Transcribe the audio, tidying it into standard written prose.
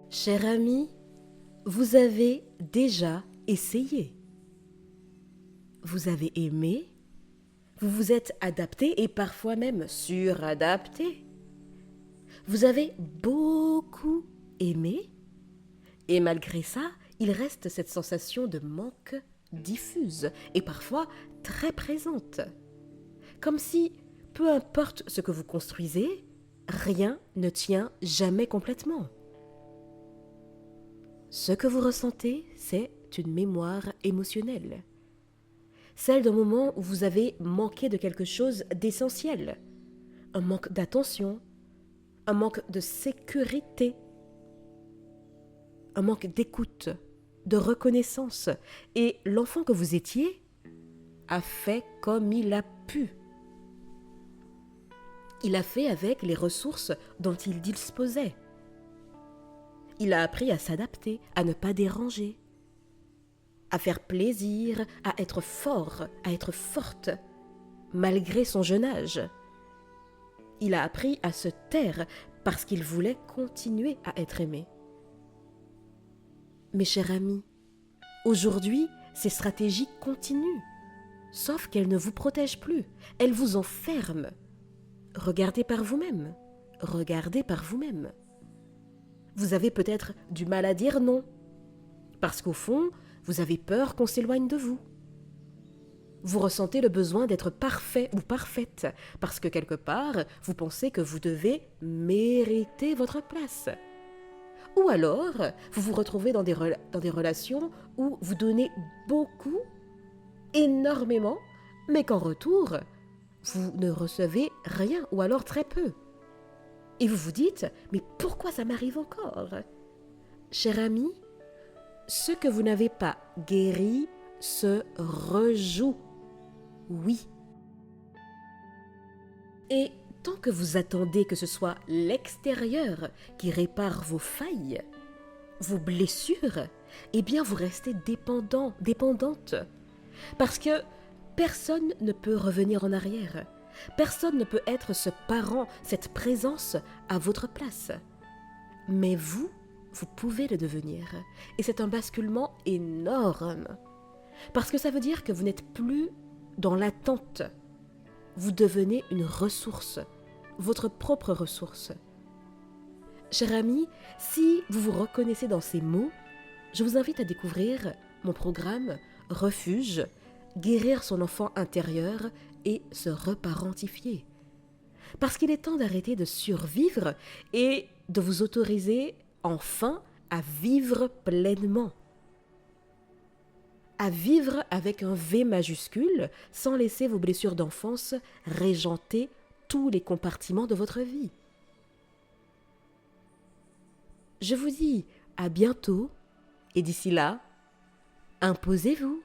Cher ami, vous avez déjà essayé. Vous avez aimé, vous vous êtes adapté et parfois même suradapté. Vous avez beaucoup aimé et malgré ça, il reste cette sensation de manque diffuse et parfois très présente. Comme si, peu importe ce que vous construisez, rien ne tient jamais complètement. Ce que vous ressentez, c'est une mémoire émotionnelle. Celle d'un moment où vous avez manqué de quelque chose d'essentiel. Un manque d'attention, un manque de sécurité, un manque d'écoute, de reconnaissance. Et l'enfant que vous étiez a fait comme il a pu. Il a fait avec les ressources dont il disposait. Il a appris à s'adapter, à ne pas déranger, à faire plaisir, à être fort, à être forte, malgré son jeune âge. Il a appris à se taire parce qu'il voulait continuer à être aimé. Mes chers amis, aujourd'hui, ces stratégies continuent, sauf qu'elles ne vous protègent plus, elles vous enferment. Regardez par vous-même, regardez par vous-même. Vous avez peut-être du mal à dire non, parce qu'au fond, vous avez peur qu'on s'éloigne de vous. Vous ressentez le besoin d'être parfait ou parfaite, parce que quelque part, vous pensez que vous devez mériter votre place. Ou alors, vous vous retrouvez dans des relations où vous donnez beaucoup, énormément, mais qu'en retour, vous ne recevez rien ou alors très peu. Et vous vous dites, mais pourquoi ça m'arrive encore? Cher ami, ce que vous n'avez pas guéri se rejoue. Oui. Et tant que vous attendez que ce soit l'extérieur qui répare vos failles, vos blessures, eh bien vous restez dépendant, dépendante. Parce que personne ne peut revenir en arrière. Personne ne peut être ce parent, cette présence à votre place. Mais vous, vous pouvez le devenir. Et c'est un basculement énorme. Parce que ça veut dire que vous n'êtes plus dans l'attente. Vous devenez une ressource, votre propre ressource. Cher ami, si vous vous reconnaissez dans ces mots, je vous invite à découvrir mon programme Refuge, guérir son enfant intérieur et se reparentifier. Parce qu'il est temps d'arrêter de survivre et de vous autoriser enfin à vivre pleinement. À vivre avec un V majuscule sans laisser vos blessures d'enfance régenter tous les compartiments de votre vie. Je vous dis à bientôt et d'ici là, imposez-vous.